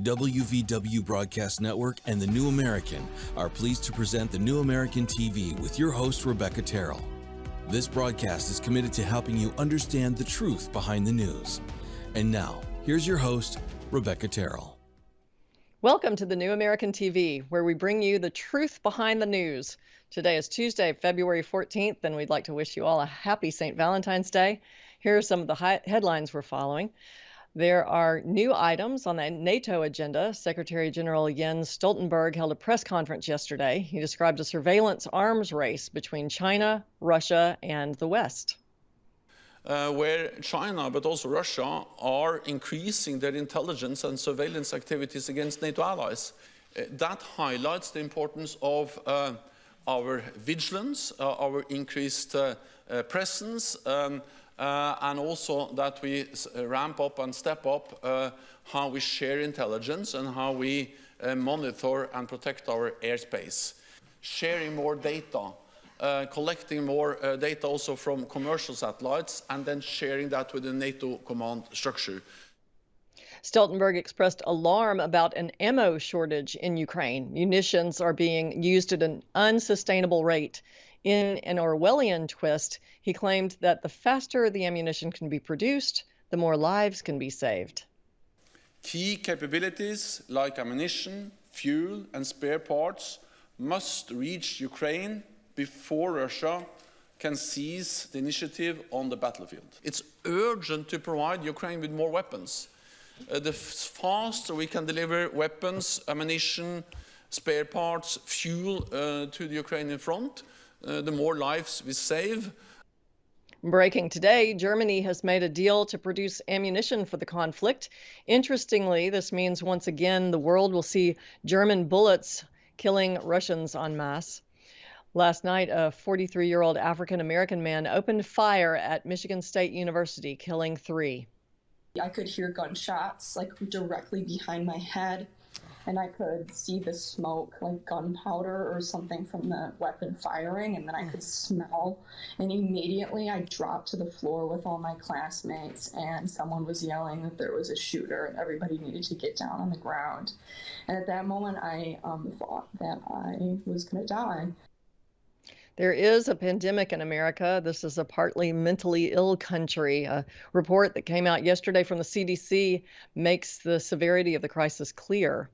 WVW Broadcast Network and The New American are pleased to present The New American TV with your host, Rebecca Terrell. This broadcast is committed to helping you understand the truth behind the news. And now, here's your host, Rebecca Terrell. Welcome to The New American TV, where we bring you the truth behind the news. Today is Tuesday, February 14th, and we'd like to wish you all a happy St. Valentine's Day. Here are some of the headlines we're following. There are new items on the NATO agenda. Secretary General Jens Stoltenberg held a press conference yesterday. He described a surveillance arms race between China, Russia, and the West. Where China, but also Russia, are increasing their intelligence and surveillance activities against NATO allies. That highlights the importance of our vigilance, our increased presence, and also that we ramp up and step up how we share intelligence and how we monitor and protect our airspace. Sharing more data, collecting more data also from commercial satellites, and then sharing that with the NATO command structure. Stoltenberg expressed alarm about an ammo shortage in Ukraine. Munitions are being used at an unsustainable rate. In an Orwellian twist, he claimed that the faster the ammunition can be produced, the more lives can be saved. Key capabilities like ammunition, fuel, and spare parts must reach Ukraine before Russia can seize the initiative on the battlefield. It's urgent to provide Ukraine with more weapons. The faster we can deliver weapons, ammunition, spare parts, fuel to the Ukrainian front, the more lives we save. Breaking today, Germany has made a deal to produce ammunition for the conflict. Interestingly, this means once again the world will see German bullets killing Russians en masse. Last night, a 43-year-old African-American man opened fire at Michigan State University, killing 3. I could hear gunshots like directly behind my head, and I could see the smoke, like gunpowder or something from the weapon firing, and then I could smell. And immediately I dropped to the floor with all my classmates, and someone was yelling that there was a shooter and everybody needed to get down on the ground. And at that moment, I thought that I was going to die. There is a pandemic in America. This is a partly mentally ill country. A report that came out yesterday from the CDC makes the severity of the crisis clear.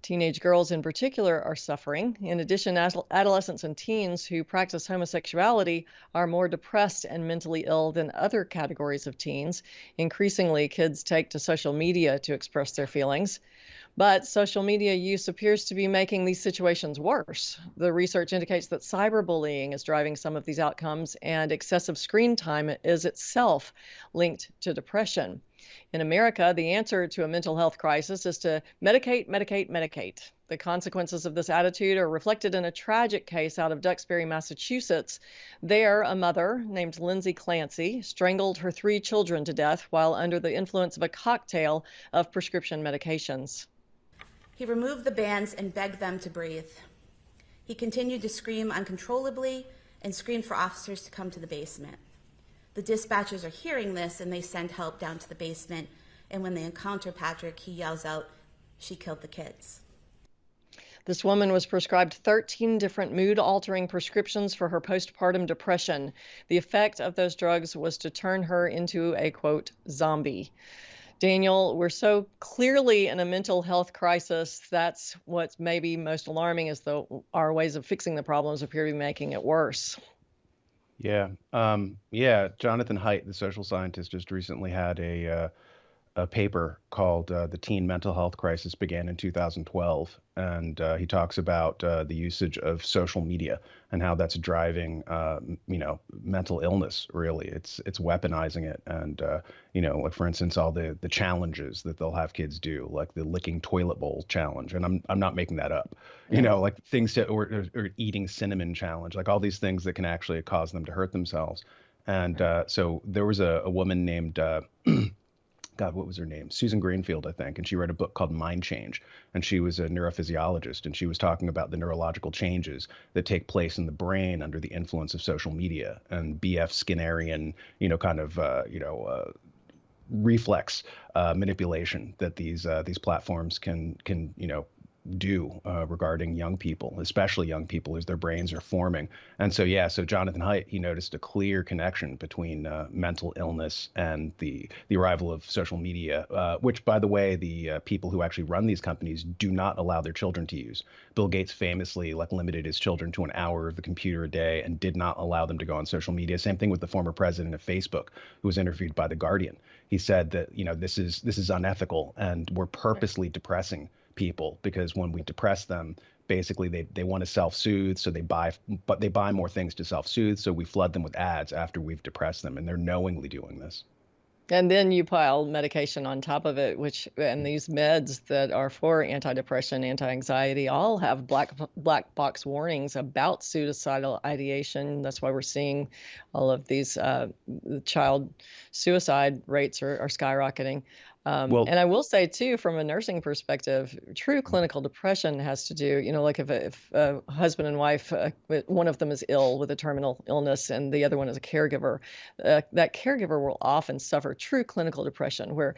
Teenage girls in particular are suffering. In addition, adolescents and teens who practice homosexuality are more depressed and mentally ill than other categories of teens. Increasingly, kids take to social media to express their feelings. But social media use appears to be making these situations worse. The research indicates that cyberbullying is driving some of these outcomes, and excessive screen time is itself linked to depression. In America, the answer to a mental health crisis is to medicate, medicate, medicate. The consequences of this attitude are reflected in a tragic case out of Duxbury, Massachusetts. There, a mother named Lindsay Clancy strangled her 3 children to death while under the influence of a cocktail of prescription medications. He removed the bands and begged them to breathe. He continued to scream uncontrollably and screamed for officers to come to the basement. The dispatchers are hearing this and they send help down to the basement. And when they encounter Patrick, he yells out, "She killed the kids." This woman was prescribed 13 different mood-altering prescriptions for her postpartum depression. The effect of those drugs was to turn her into a, quote, zombie. Daniel, we're so clearly in a mental health crisis. That's what's maybe most alarming, is though our ways of fixing the problems appear to be making it worse. Yeah. Jonathan Haidt, the social scientist, just recently had a paper called "The Teen Mental Health Crisis Began in 2012," and he talks about the usage of social media and how that's driving, mental illness. Really, it's weaponizing it, and like for instance, all the challenges that they'll have kids do, like the licking toilet bowl challenge, and I'm not making that up. Like things or eating cinnamon challenge, like all these things that can actually cause them to hurt themselves. And so there was a woman named God, what was her name? Susan Greenfield, I think. And she wrote a book called Mind Change. And she was a neurophysiologist. And she was talking about the neurological changes that take place in the brain under the influence of social media and B.F. Skinnerian, reflex manipulation that these platforms can do regarding young people, especially young people as their brains are forming. And so, yeah, so Jonathan Haidt, he noticed a clear connection between mental illness and the arrival of social media, which, by the way, the people who actually run these companies do not allow their children to use. Bill Gates famously limited his children to an hour of the computer a day and did not allow them to go on social media. Same thing with the former president of Facebook, who was interviewed by The Guardian. He said that, this is unethical, and we're purposely depressing people, because when we depress them, basically they want to self-soothe, so they buy more things to self-soothe, so we flood them with ads after we've depressed them, and they're knowingly doing this. And then you pile medication on top of it, and these meds that are for antidepressant, anti-anxiety, all have black box warnings about suicidal ideation. That's why we're seeing all of these child suicide rates are skyrocketing. And I will say, too, from a nursing perspective, true clinical depression has to do, like if a husband and wife, one of them is ill with a terminal illness and the other one is a caregiver, that caregiver will often suffer true clinical depression, where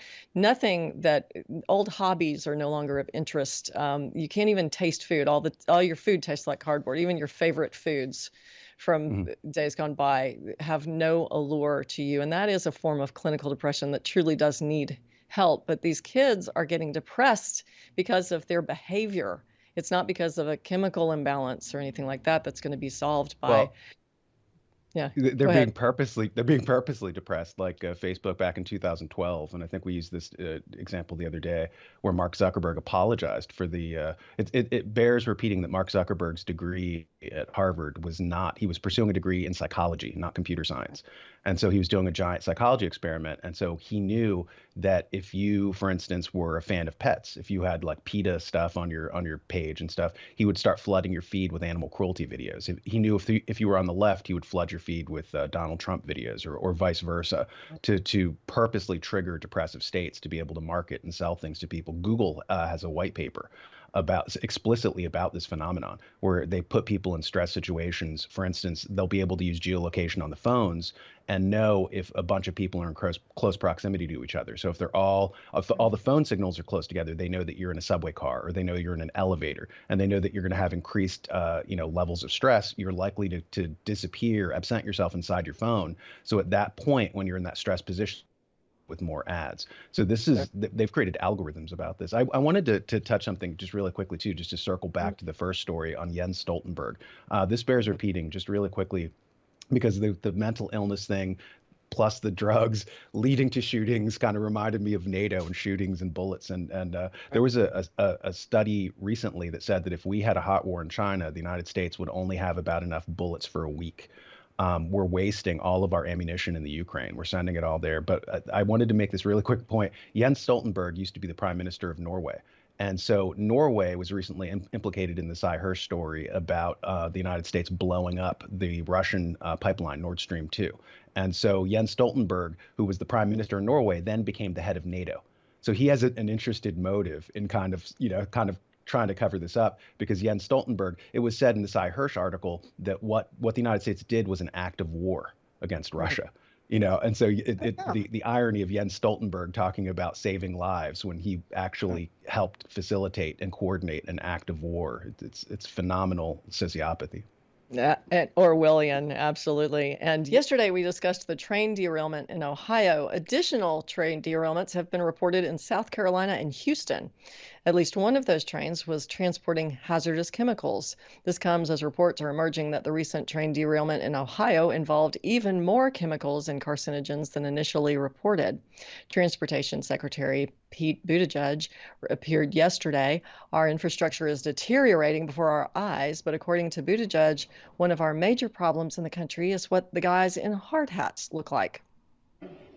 old hobbies are no longer of interest. You can't even taste food. All your food tastes like cardboard, even your favorite foods from days gone by have no allure to you. And that is a form of clinical depression that truly does need help. But these kids are getting depressed because of their behavior. It's not because of a chemical imbalance or anything like that that's going to be solved by they're being purposely depressed, like Facebook back in 2012. And I think we used this example the other day, where Mark Zuckerberg apologized for it bears repeating that Mark Zuckerberg's degree at Harvard he was pursuing a degree in psychology, not computer science. And so he was doing a giant psychology experiment. And so he knew that if you, for instance, were a fan of pets, if you had like PETA stuff on your page and stuff, he would start flooding your feed with animal cruelty videos. He knew if you were on the left, he would flood your feed with Donald Trump videos, or vice versa, to purposely trigger depressive states to be able to market and sell things to people. Google has a white paper explicitly about this phenomenon, where they put people in stress situations. For instance, they'll be able to use geolocation on the phones and know if a bunch of people are in close proximity to each other. So if all the phone signals are close together, they know that you're in a subway car, or they know you're in an elevator, and they know that you're going to have increased levels of stress. You're likely to disappear, absent yourself inside your phone. So at that point, when you're in that stress position, with more ads. So they've created algorithms about this. I wanted to touch something just really quickly too, just to circle back to the first story on Jens Stoltenberg. This bears repeating just really quickly, because the mental illness thing plus the drugs leading to shootings kind of reminded me of NATO and shootings and bullets. And there was a study recently that said that if we had a hot war in China, the United States would only have about enough bullets for a week. We're wasting all of our ammunition in the Ukraine. We're sending it all there. But I wanted to make this really quick point. Jens Stoltenberg used to be the prime minister of Norway. And so Norway was recently implicated in the Cy Hirsch story about the United States blowing up the Russian pipeline, Nord Stream 2. And so Jens Stoltenberg, who was the prime minister of Norway, then became the head of NATO. So he has an interested motive in kind of trying to cover this up, because Jens Stoltenberg, it was said in the Cy Hirsch article that what the United States did was an act of war against Russia. And so the irony of Jens Stoltenberg talking about saving lives when he actually helped facilitate and coordinate an act of war, it's phenomenal sociopathy. Orwellian, absolutely. And yesterday we discussed the train derailment in Ohio. Additional train derailments have been reported in South Carolina and Houston. At least one of those trains was transporting hazardous chemicals. This comes as reports are emerging that the recent train derailment in Ohio involved even more chemicals and carcinogens than initially reported. Transportation Secretary Pete Buttigieg appeared yesterday. Our infrastructure is deteriorating before our eyes, but according to Buttigieg, one of our major problems in the country is what the guys in hard hats look like.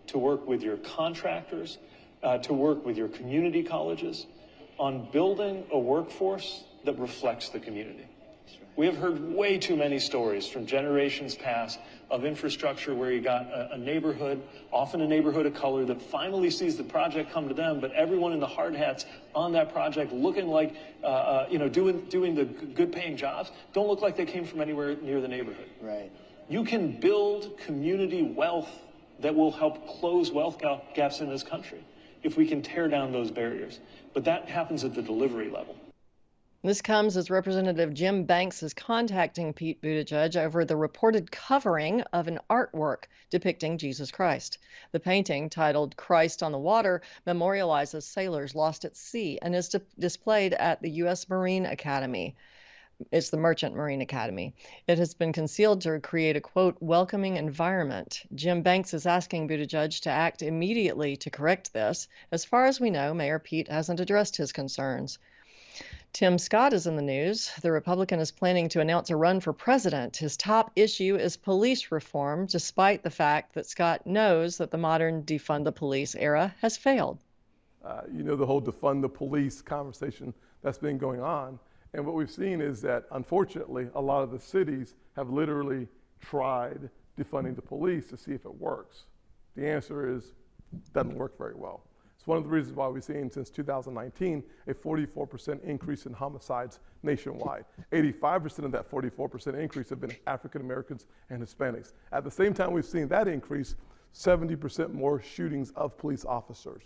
To work with your contractors, to work with your community colleges on building a workforce that reflects the community. We have heard way too many stories from generations past of infrastructure where you got a neighborhood, often a neighborhood of color, that finally sees the project come to them, but everyone in the hard hats on that project looking like, doing the good paying jobs, don't look like they came from anywhere near the neighborhood. Right. You can build community wealth that will help close wealth gaps in this country if we can tear down those barriers. But that happens at the delivery level. This comes as Representative Jim Banks is contacting Pete Buttigieg over the reported covering of an artwork depicting Jesus Christ. The painting, titled Christ on the Water, memorializes sailors lost at sea and is displayed at the U.S. Marine Academy. It's the Merchant Marine Academy. It has been concealed to create a, quote, welcoming environment. Jim Banks is asking Buttigieg to act immediately to correct this. As far as we know, Mayor Pete hasn't addressed his concerns. Tim Scott is in the news. The Republican is planning to announce a run for president. His top issue is police reform, despite the fact that Scott knows that the modern defund the police era has failed. The whole defund the police conversation that's been going on. And what we've seen is that, unfortunately, a lot of the cities have literally tried defunding the police to see if it works. The answer is, it doesn't work very well. It's one of the reasons why we've seen since 2019 a 44% increase in homicides nationwide. 85% of that 44% increase have been African Americans and Hispanics. At the same time we've seen that increase, 70% more shootings of police officers.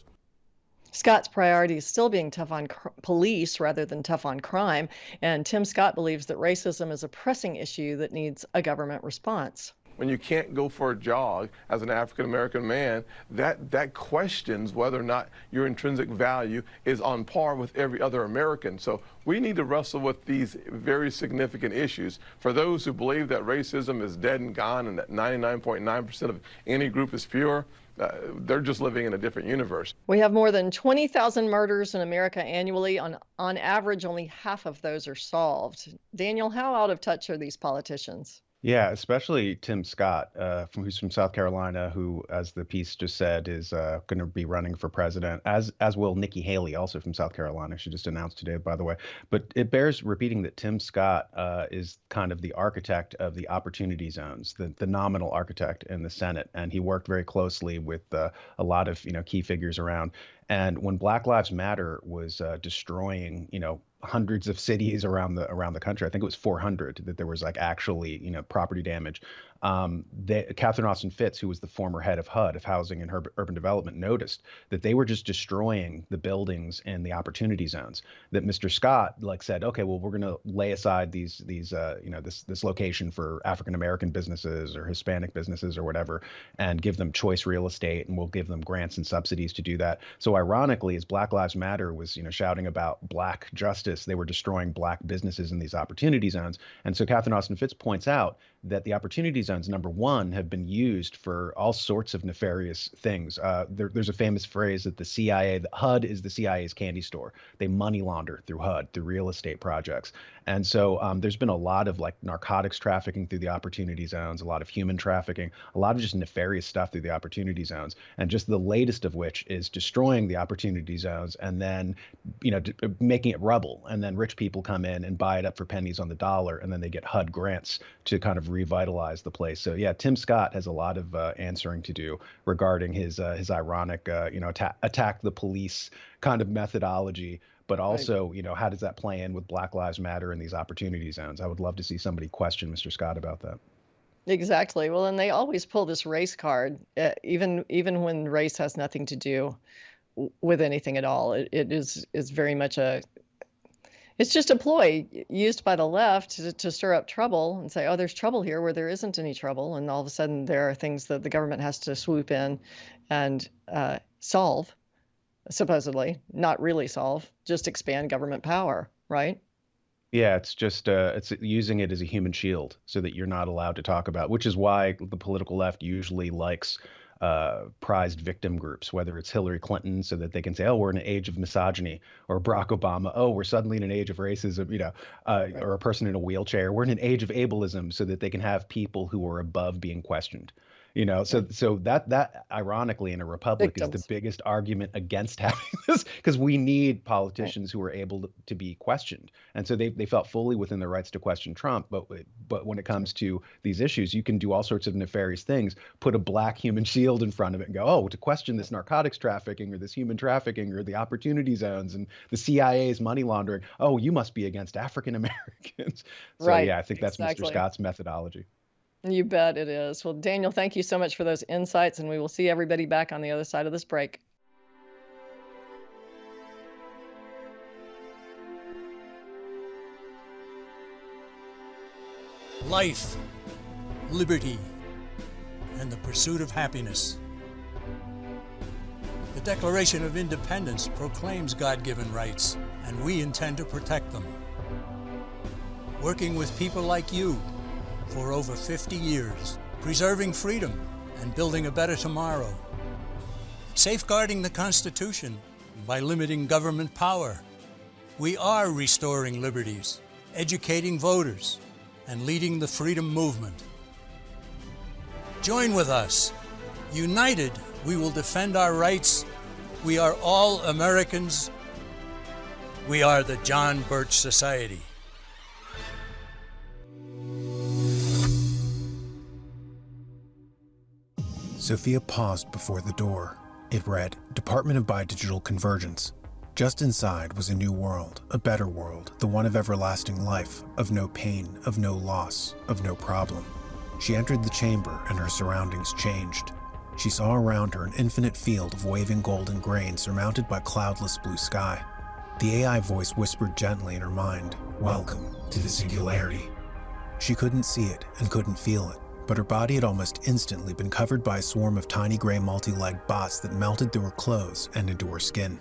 Scott's priority is still being tough on police rather than tough on crime, and Tim Scott believes that racism is a pressing issue that needs a government response. When you can't go for a jog as an African-American man, that questions whether or not your intrinsic value is on par with every other American. So we need to wrestle with these very significant issues. For those who believe that racism is dead and gone and that 99.9% of any group is pure, they're just living in a different universe. We have more than 20,000 murders in America annually. On average, only half of those are solved. Daniel, how out of touch are these politicians? Yeah, especially Tim Scott, who's from South Carolina, who, as the piece just said, is going to be running for president, as will Nikki Haley, also from South Carolina. She just announced today, by the way. But it bears repeating that Tim Scott is kind of the architect of the opportunity zones, the nominal architect in the Senate, and he worked very closely with a lot of key figures around. And when Black Lives Matter was destroying hundreds of cities around the country, I think it was 400 that there was actually property damage. Catherine Austin Fitts, who was the former head of HUD, of Housing and Urban Development, noticed that they were just destroying the buildings in the opportunity zones. That Mr. Scott said, okay, well, we're going to lay aside this location for African American businesses or Hispanic businesses or whatever, and give them choice real estate, and we'll give them grants and subsidies to do that. So ironically, as Black Lives Matter was shouting about black justice, they were destroying black businesses in these opportunity zones. And so Catherine Austin Fitts points out that the opportunity zones, number one, have been used for all sorts of nefarious things. There's a famous phrase that the HUD is the CIA's candy store. They money launder through HUD, through real estate projects. And so there's been a lot of narcotics trafficking through the opportunity zones, a lot of human trafficking, a lot of just nefarious stuff through the opportunity zones. And just the latest of which is destroying the opportunity zones and then, making it rubble. And then rich people come in and buy it up for pennies on the dollar, and then they get HUD grants to kind of revitalize the place. So yeah, Tim Scott has a lot of answering to do regarding his ironic, attack the police kind of methodology. But also, how does that play in with Black Lives Matter and these opportunity zones? I would love to see somebody question Mr. Scott about that. Exactly. Well, and they always pull this race card, even when race has nothing to do with anything at all. It is very much it's just a ploy used by the left to stir up trouble and say, oh, there's trouble here where there isn't any trouble. And all of a sudden there are things that the government has to swoop in and solve, supposedly, not really solve, just expand government power, right? Yeah, it's just it's using it as a human shield so that you're not allowed to talk about, which is why the political left usually likes prized victim groups, whether it's Hillary Clinton, so that they can say, oh, we're in an age of misogyny, or Barack Obama, oh, we're suddenly in an age of racism, or a person in a wheelchair. We're in an age of ableism, so that they can have people who are above being questioned. So that ironically in a republic is the biggest argument against having this, because we need politicians who are able to be questioned. And so they felt fully within their rights to question Trump. But when it comes to these issues, you can do all sorts of nefarious things, put a black human shield in front of it and go, oh, to question this narcotics trafficking or this human trafficking or the opportunity zones and the CIA's money laundering. Oh, you must be against African Americans. So yeah, I think that's exactly Mr. Scott's methodology. You bet it is. Well, Daniel, thank you so much for those insights, and we will see everybody back on the other side of this break. Life, liberty, and the pursuit of happiness. The Declaration of Independence proclaims God-given rights, and we intend to protect them. Working with people like you for over 50 years, preserving freedom and building a better tomorrow. Safeguarding the Constitution by limiting government power. We are restoring liberties, educating voters, and leading the freedom movement. Join with us. United, we will defend our rights. We are all Americans. We are the John Birch Society. Sophia paused before the door. It read, Department of Bidigital Convergence. Just inside was a new world, a better world, the one of everlasting life, of no pain, of no loss, of no problem. She entered the chamber and her surroundings changed. She saw around her an infinite field of waving golden grain surmounted by cloudless blue sky. The AI voice whispered gently in her mind, Welcome to the singularity. She couldn't see it and couldn't feel it, but her body had almost instantly been covered by a swarm of tiny gray multi-legged bots that melted through her clothes and into her skin.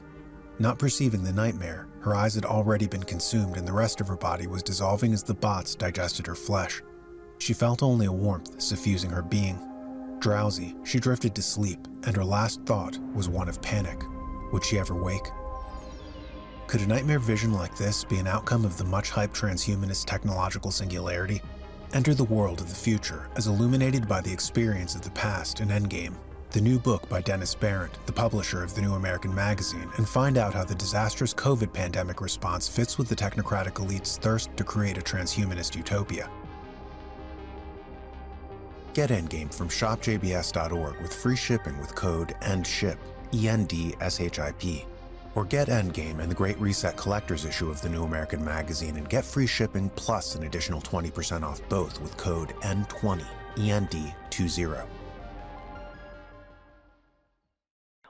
Not perceiving the nightmare, her eyes had already been consumed and the rest of her body was dissolving as the bots digested her flesh. She felt only a warmth suffusing her being. Drowsy, she drifted to sleep, and her last thought was one of panic. Would she ever wake? Could a nightmare vision like this be an outcome of the much-hyped transhumanist technological singularity? Enter the world of the future as illuminated by the experience of the past in Endgame, the new book by Dennis Barrett, the publisher of the New American Magazine, and find out how the disastrous COVID pandemic response fits with the technocratic elite's thirst to create a transhumanist utopia. Get Endgame from shopjbs.org with free shipping with code ENDSHIP, ENDSHIP. Or get Endgame and the Great Reset Collector's issue of the New American Magazine and get free shipping plus an additional 20% off both with code N20, END20.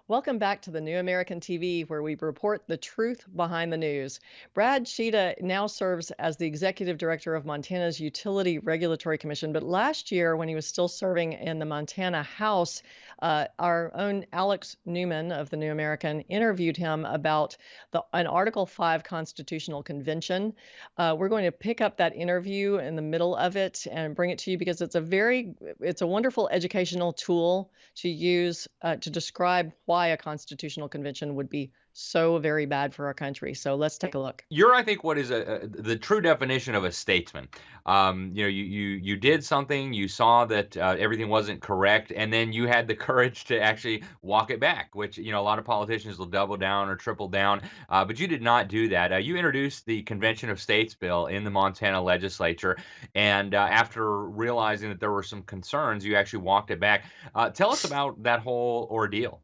Welcome back to the New American TV, where we report the truth behind the news. Brad Sheeta now serves as the executive director of Montana's Utility Regulatory Commission, but last year, when he was still serving in the Montana House, our own Alex Newman of the New American interviewed him about an Article 5 constitutional convention. We're going to pick up that interview in the middle of it and bring it to you because it's a wonderful educational tool to use to describe why a constitutional convention would be so very bad for our country. So let's take a look. You're, I think, what is the true definition of a statesman. You did something, you saw that everything wasn't correct, and then you had the courage to actually walk it back, which, a lot of politicians will double down or triple down, but you did not do that. You introduced the Convention of States bill in the Montana legislature, and after realizing that there were some concerns, you actually walked it back. Tell us about that whole ordeal.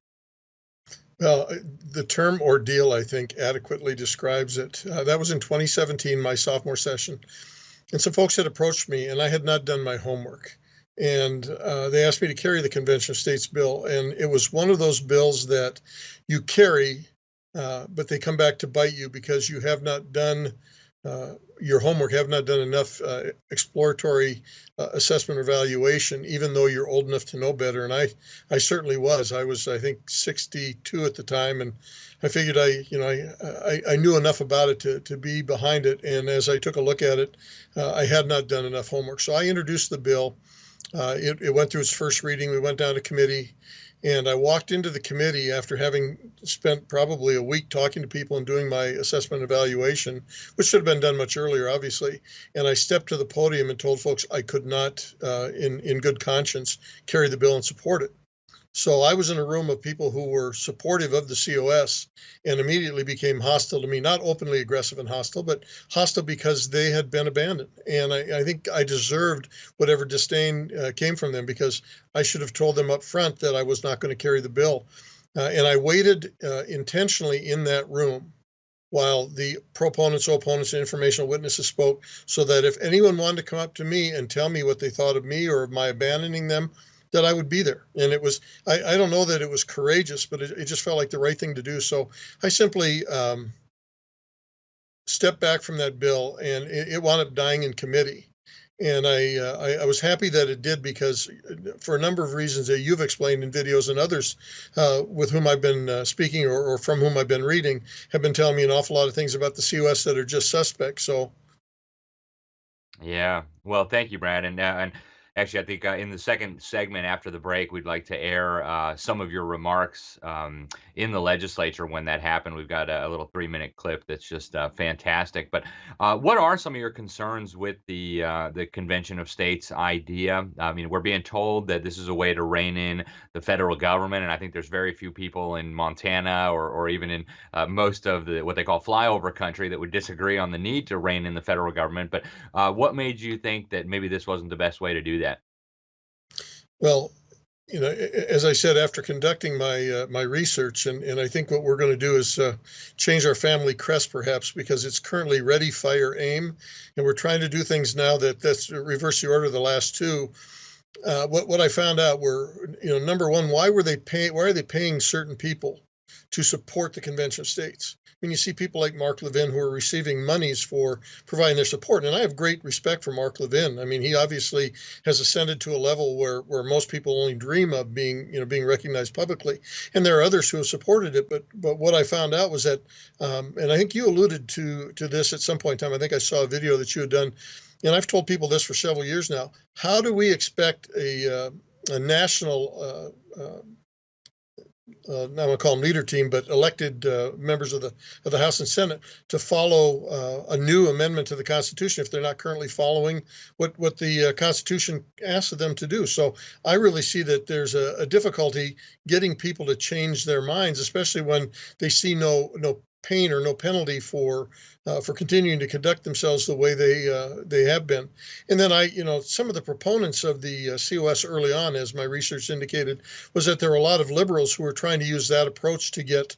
Well, the term ordeal, I think, adequately describes it. That was in 2017, my sophomore session. And some folks had approached me, and I had not done my homework. And they asked me to carry the Convention of States bill. And it was one of those bills that you carry, but they come back to bite you because you have not done your homework, have not done enough exploratory assessment or evaluation, even though you're old enough to know better. And I certainly was. I was, I think, 62 at the time, and I figured I knew enough about it to be behind it. And as I took a look at it, I had not done enough homework. So I introduced the bill. It went through its first reading. We went down to committee. And I walked into the committee after having spent probably a week talking to people and doing my assessment evaluation, which should have been done much earlier, obviously. And I stepped to the podium and told folks I could not, in good conscience, carry the bill and support it. So I was in a room of people who were supportive of the COS and immediately became hostile to me, not openly aggressive and hostile, but hostile because they had been abandoned. And I think I deserved whatever disdain came from them because I should have told them up front that I was not going to carry the bill. And I waited intentionally in that room while the proponents, opponents, and informational witnesses spoke, so that if anyone wanted to come up to me and tell me what they thought of me or of my abandoning them, that I would be there. And it was, I don't know that it was courageous, but it just felt like the right thing to do. So I simply stepped back from that bill, and it wound up dying in committee. And I was happy that it did, because for a number of reasons that you've explained in videos, and others with whom I've been speaking or from whom I've been reading have been telling me an awful lot of things about the COS that are just suspect. So Yeah. Well, thank you, Brad. And actually, I think in the second segment after the break, we'd like to air some of your remarks in the legislature when that happened. We've got a little 3-minute clip that's just fantastic. But what are some of your concerns with the Convention of States idea? I mean, we're being told that this is a way to rein in the federal government, and I think there's very few people in Montana or even in most of the what they call flyover country that would disagree on the need to rein in the federal government. But what made you think that maybe this wasn't the best way to do that? well, as I said, after conducting my research, and I think what we're going to do is change our family crest, perhaps, because it's currently ready, fire, aim, and we're trying to do things now that's reverse the order of the last two. What I found out were, number one, why are they paying certain people to support the Convention of States? I mean, you see people like Mark Levin who are receiving monies for providing their support. And I have great respect for Mark Levin. I mean, he obviously has ascended to a level where most people only dream of being recognized publicly. And there are others who have supported it. But what I found out was that, and I think you alluded to this at some point in time. I think I saw a video that you had done. And I've told people this for several years now. How do we expect a national I'm going to call them leader team, but elected members of the House and Senate to follow a new amendment to the Constitution if they're not currently following what the Constitution asks of them to do? So I really see that there's a difficulty getting people to change their minds, especially when they see no pain or no penalty for continuing to conduct themselves the way they have been. And then some of the proponents of the COS early on, as my research indicated, was that there were a lot of liberals who were trying to use that approach to get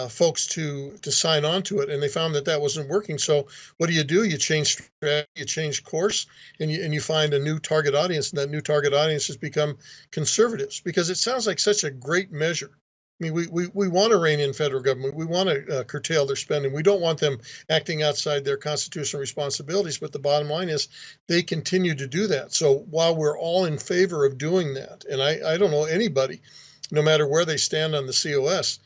folks to sign on to it, and they found that wasn't working. So what do? You change strategy, you change course, and you find a new target audience, and that new target audience has become conservatives, because it sounds like such a great measure. I mean, we want to rein in federal government. We want to curtail their spending. We don't want them acting outside their constitutional responsibilities. But the bottom line is they continue to do that. So while we're all in favor of doing that, and I don't know anybody, no matter where they stand on the COS,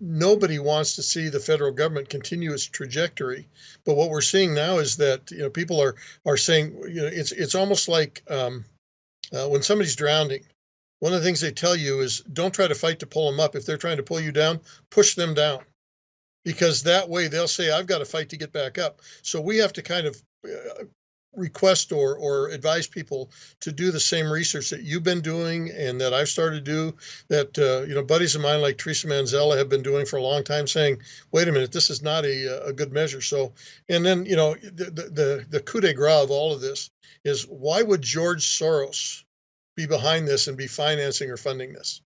nobody wants to see the federal government continue its trajectory. But what we're seeing now is that people are saying it's almost like when somebody's drowning. One of the things they tell you is don't try to fight to pull them up. If they're trying to pull you down, push them down, because that way they'll say, I've got to fight to get back up. So we have to kind of request or advise people to do the same research that you've been doing and that I've started to do, that buddies of mine like Teresa Manzella have been doing for a long time, saying, wait a minute, this is not a good measure. So, and then the coup de grace of all of this is, why would George Soros be behind this and be financing or funding this?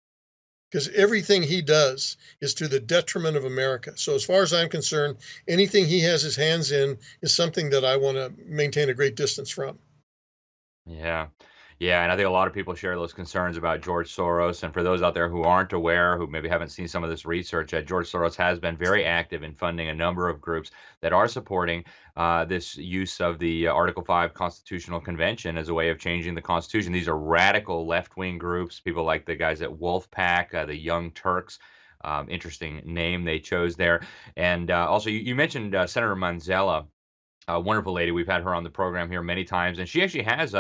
Because everything he does is to the detriment of America. So as far as I'm concerned, anything he has his hands in is something that I want to maintain a great distance from. Yeah. Yeah, and I think a lot of people share those concerns about George Soros. And for those out there who aren't aware, who maybe haven't seen some of this research, George Soros has been very active in funding a number of groups that are supporting this use of the Article 5 Constitutional Convention as a way of changing the Constitution. These are radical left-wing groups, people like the guys at Wolfpack, the Young Turks. Interesting name they chose there. And also, you mentioned Senator Manzella. A wonderful lady. We've had her on the program here many times, and she actually has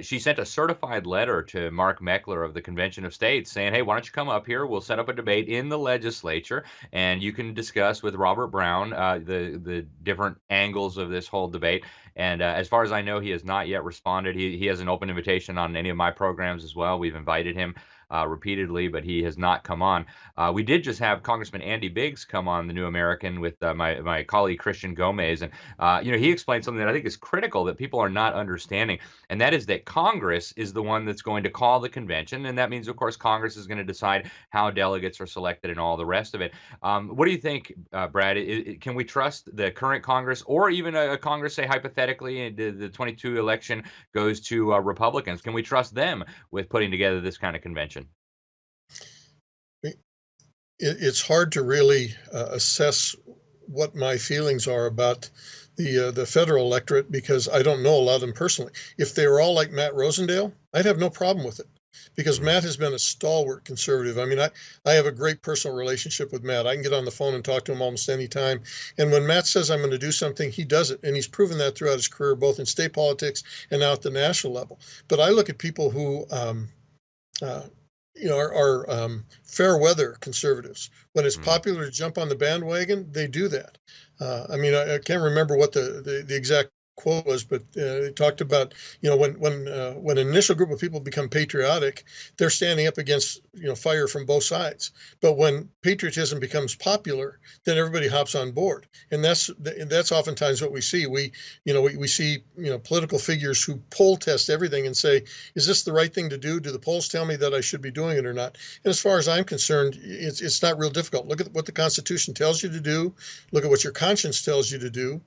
she sent a certified letter to Mark Meckler of the Convention of States saying, hey, why don't you come up here? We'll set up a debate in the legislature, and you can discuss with Robert Brown the different angles of this whole debate. And as far as I know, he has not yet responded. He has an open invitation on any of my programs as well. We've invited him repeatedly, but he has not come on. We did just have Congressman Andy Biggs come on the New American with my colleague Christian Gomez, and he explained something that I think is critical that people are not understanding, and that that is that Congress is the one that's going to call the convention, and that means, of course, Congress is going to decide how delegates are selected and all the rest of it. What do you think, Brad? Can we trust the current Congress, or even a Congress, say hypothetically, the 22 election goes to Republicans? Can we trust them with putting together this kind of convention? It's hard to really assess what my feelings are about the federal electorate, because I don't know a lot of them personally. If they were all like Matt Rosendale, I'd have no problem with it, because Matt has been a stalwart conservative. I mean, I have a great personal relationship with Matt. I can get on the phone and talk to him almost any time. And when Matt says I'm going to do something, he does it. And he's proven that throughout his career, both in state politics and now at the national level. But I look at people who are fair weather conservatives. When it's popular to jump on the bandwagon, they do that. I can't remember what the exact quote was, but it talked about, when an initial group of people become patriotic, they're standing up against, fire from both sides. But when patriotism becomes popular, then everybody hops on board. And that's oftentimes what we see. We see, political figures who poll test everything and say, is this the right thing to do? Do the polls tell me that I should be doing it or not? And as far as I'm concerned, it's not real difficult. Look at what the Constitution tells you to do. Look at what your conscience tells you to do.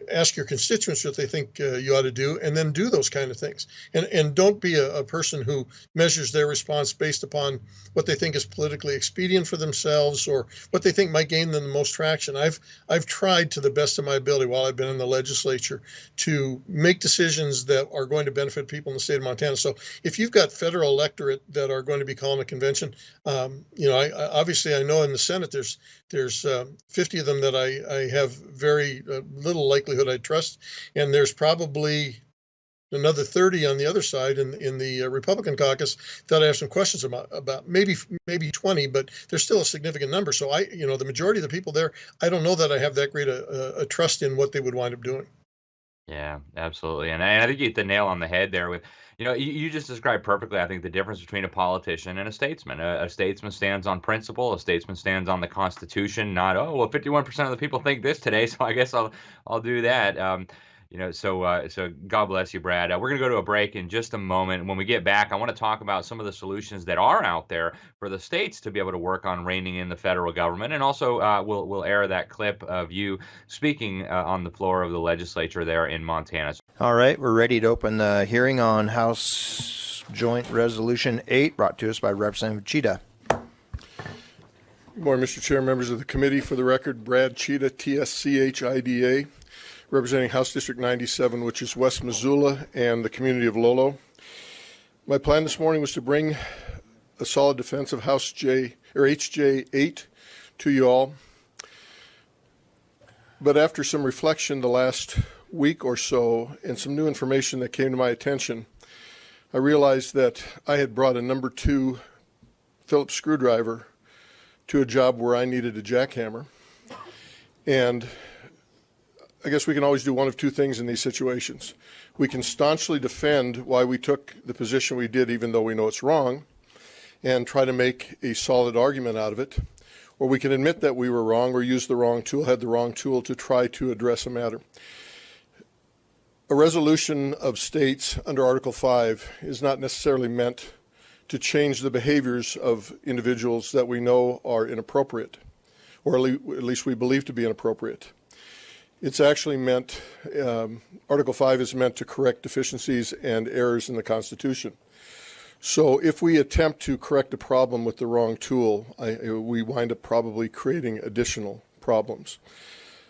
Ask your constituents what they think you ought to do, and then do those kind of things. And don't be a person who measures their response based upon what they think is politically expedient for themselves or what they think might gain them the most traction. I've tried to the best of my ability while I've been in the legislature to make decisions that are going to benefit people in the state of Montana. So if you've got federal electorate that are going to be calling a convention, obviously I know in the Senate there's 50 of them that I have very little likelihood I trust. And there's probably another 30 on the other side in the Republican caucus that I have some questions about. Maybe 20, but there's still a significant number. So the majority of the people there, I don't know that I have that great a trust in what they would wind up doing. Yeah, absolutely. And I think you hit the nail on the head there with, you just described perfectly, I think, the difference between a politician and a statesman. A statesman stands on principle. A statesman stands on the Constitution, not, 51% of the people think this today, so I guess I'll do that. So God bless you, Brad. We're going to go to a break in just a moment. When we get back, I want to talk about some of the solutions that are out there for the states to be able to work on reining in the federal government. And also, we'll air that clip of you speaking on the floor of the legislature there in Montana. All right, we're ready to open the hearing on House Joint Resolution 8, brought to us by Representative Cheetah. Good morning, Mr. Chair, members of the committee. For the record, Brad Cheetah, TSCHIDA, representing House District 97, which is West Missoula and the community of Lolo. My plan this morning was to bring a solid defense of HJ 8 to you all. But after some reflection the last week or so and some new information that came to my attention, I realized that I had brought a number 2 Phillips screwdriver to a job where I needed a jackhammer. And I guess we can always do one of two things in these situations. We can staunchly defend why we took the position we did, even though we know it's wrong, and try to make a solid argument out of it. Or we can admit that we were wrong or used the wrong tool, had the wrong tool to try to address a matter. A resolution of states under Article 5 is not necessarily meant to change the behaviors of individuals that we know are inappropriate, or at least we believe to be inappropriate. It's actually meant, Article 5 is meant to correct deficiencies and errors in the Constitution. So if we attempt to correct a problem with the wrong tool, we wind up probably creating additional problems.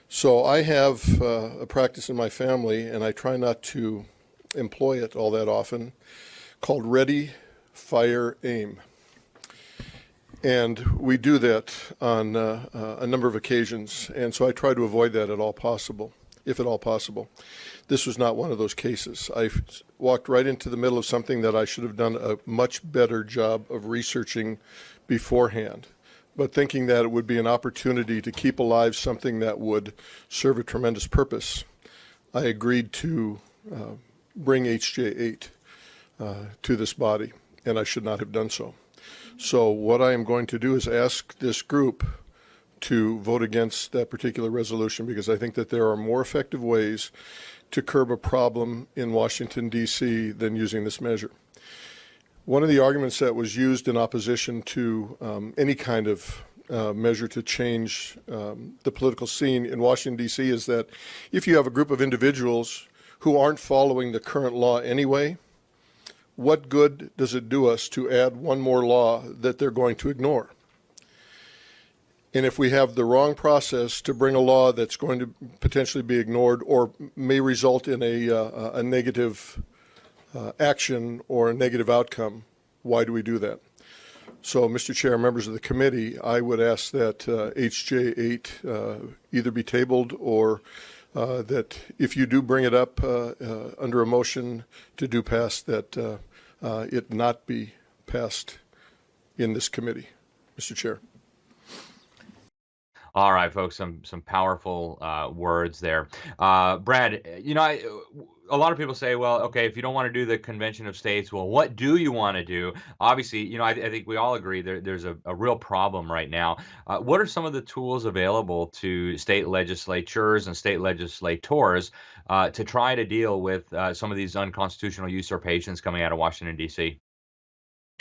So I have a practice in my family, and I try not to employ it all that often, called ready, fire, aim. And we do that on a number of occasions, and so I try to avoid that at all possible, if at all possible. This was not one of those cases. I walked right into the middle of something that I should have done a much better job of researching beforehand, but thinking that it would be an opportunity to keep alive something that would serve a tremendous purpose, I agreed to bring HJ8 to this body, and I should not have done so. So what I am going to do is ask this group to vote against that particular resolution because I think that there are more effective ways to curb a problem in Washington, D.C. than using this measure. One of the arguments that was used in opposition to any kind of measure to change the political scene in Washington, D.C. is that if you have a group of individuals who aren't following the current law anyway, what good does it do us to add one more law that they're going to ignore? And if we have the wrong process to bring a law that's going to potentially be ignored or may result in a negative action or a negative outcome, why do we do that? So, Mr. Chair, members of the committee, I would ask that HJ 8 either be tabled or that if you do bring it up under a motion to do pass, that it not be passed in this committee, Mr. Chair. All right, folks, some powerful words there. Brad, a lot of people say, well, okay, if you don't want to do the Convention of States, well, what do you want to do? Obviously, I think we all agree there's a real problem right now. What are some of the tools available to state legislatures and state legislators to try to deal with some of these unconstitutional usurpations coming out of Washington, D.C.?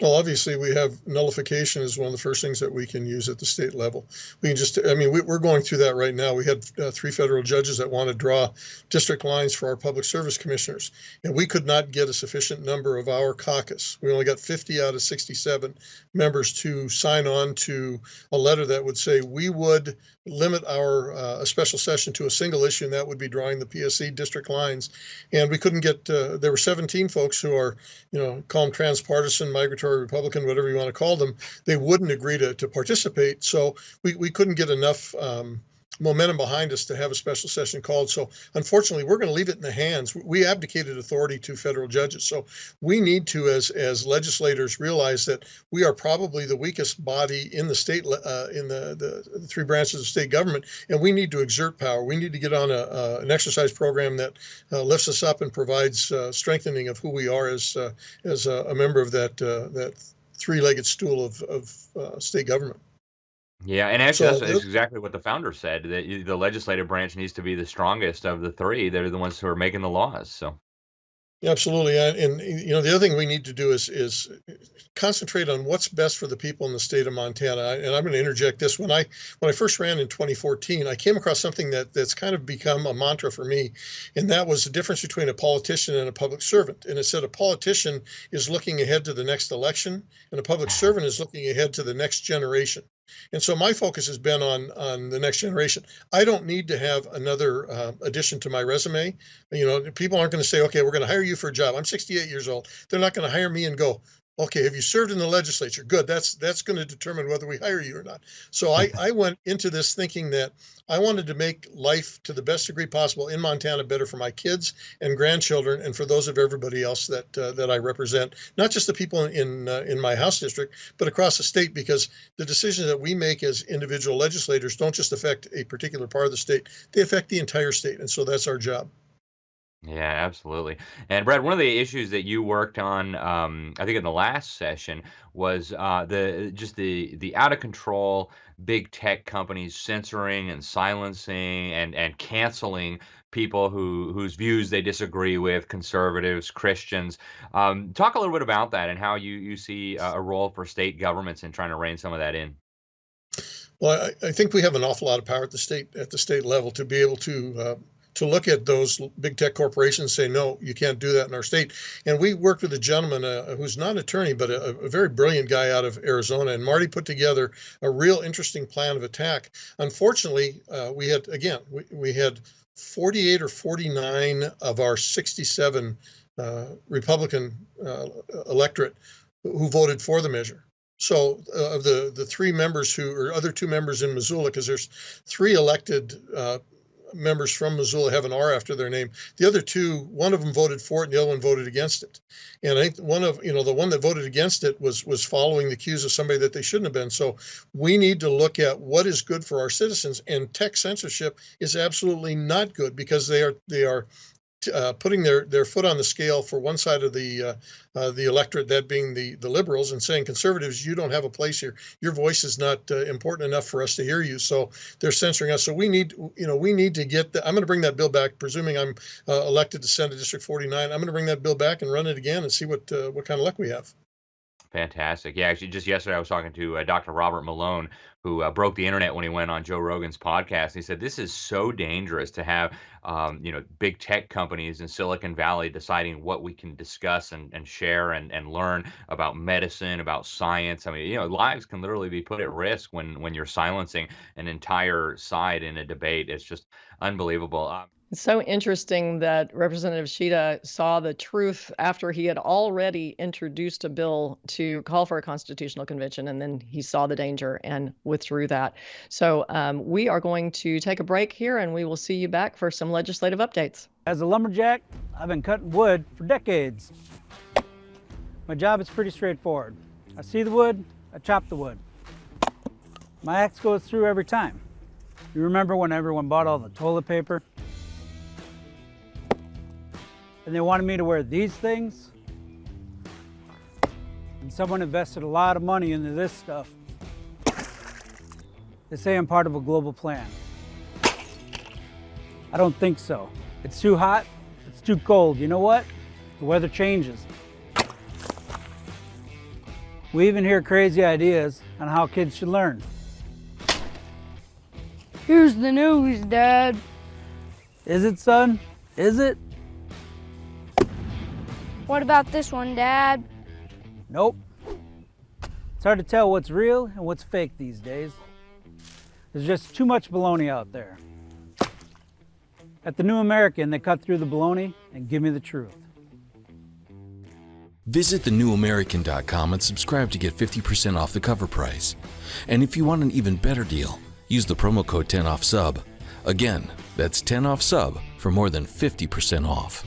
Well, obviously, we have nullification is one of the first things that we can use at the state level. We can just, we're going through that right now. We had 3 federal judges that want to draw district lines for our public service commissioners, and we could not get a sufficient number of our caucus. We only got 50 out of 67 members to sign on to a letter that would say we would limit our a special session to a single issue, and that would be drawing the PSC district lines. And we couldn't get, there were 17 folks who are, call them transpartisan, migratory Republican, whatever you want to call them. They wouldn't agree to participate. So we couldn't get enough momentum behind us to have a special session called. So unfortunately, we're going to leave it in the hands. We abdicated authority to federal judges. So we need to, as legislators, realize that we are probably the weakest body in the state, in the 3 branches of state government, and we need to exert power. We need to get on an exercise program that lifts us up and provides strengthening of who we are as a member of that 3-legged stool of state government. Yeah, and actually, that's exactly what the founder said, that the legislative branch needs to be the strongest of the 3. They're the ones who are making the laws. So, absolutely. And the other thing we need to do is concentrate on what's best for the people in the state of Montana. And I'm going to interject this. When I first ran in 2014, I came across something that's kind of become a mantra for me, and that was the difference between a politician and a public servant. And it said a politician is looking ahead to the next election, and a public servant is looking ahead to the next generation. And so my focus has been on the next generation. I don't need to have another addition to my resume. People aren't going to say, okay, we're going to hire you for a job. I'm 68 years old. They're not going to hire me and go, okay, have you served in the legislature? Good. That's going to determine whether we hire you or not. So I went into this thinking that I wanted to make life to the best degree possible in Montana better for my kids and grandchildren and for those of everybody else that I represent, not just the people in my House district, but across the state, because the decisions that we make as individual legislators don't just affect a particular part of the state, they affect the entire state. And so that's our job. Yeah, absolutely. And Brad, one of the issues that you worked on, I think in the last session, was the out of control big tech companies censoring and silencing and canceling people whose views they disagree with, conservatives, Christians. Talk a little bit about that and how you see a role for state governments in trying to rein some of that in. Well, I think we have an awful lot of power at the state level to be able to look at those big tech corporations and say, no, you can't do that in our state. And we worked with a gentleman who's not an attorney, but a very brilliant guy out of Arizona. And Marty put together a real interesting plan of attack. Unfortunately, we had 48 or 49 of our 67 Republican electorate who voted for the measure. So of the 3 members other 2 members in Missoula, because there's 3 elected members from Missoula have an R after their name. The other 2, one of them voted for it and the other one voted against it. And I think the one that voted against it was following the cues of somebody that they shouldn't have been. So we need to look at what is good for our citizens, and tech censorship is absolutely not good because they are putting their foot on the scale for one side of the electorate, that being the liberals, and saying, conservatives, you don't have a place here. Your voice is not important enough for us to hear you. So they're censoring us. So we need to get I'm going to bring that bill back, presuming I'm elected to Senate District 49. I'm going to bring that bill back and run it again and see what kind of luck we have. Fantastic. Yeah, actually, just yesterday I was talking to Dr. Robert Malone, who broke the internet when he went on Joe Rogan's podcast. He said this is so dangerous to have, big tech companies in Silicon Valley deciding what we can discuss and share and learn about medicine, about science. I mean, lives can literally be put at risk when you're silencing an entire side in a debate. It's just unbelievable. It's so interesting that Representative Sheeta saw the truth after he had already introduced a bill to call for a constitutional convention, and then he saw the danger and withdrew that. So we are going to take a break here, and we will see you back for some legislative updates. As a lumberjack, I've been cutting wood for decades. My job is pretty straightforward. I see the wood, I chop the wood. My axe goes through every time. You remember when everyone bought all the toilet paper? And they wanted me to wear these things? And someone invested a lot of money into this stuff. They say I'm part of a global plan. I don't think so. It's too hot, it's too cold. You know what? The weather changes. We even hear crazy ideas on how kids should learn. Here's the news, Dad. Is it, son? Is it? What about this one, Dad? Nope. It's hard to tell what's real and what's fake these days. There's just too much baloney out there. At the New American, they cut through the baloney and give me the truth. Visit thenewamerican.com and subscribe to get 50% off the cover price. And if you want an even better deal, use the promo code 10OFF-SUB. Again, that's 10OFF-SUB for more than 50% off.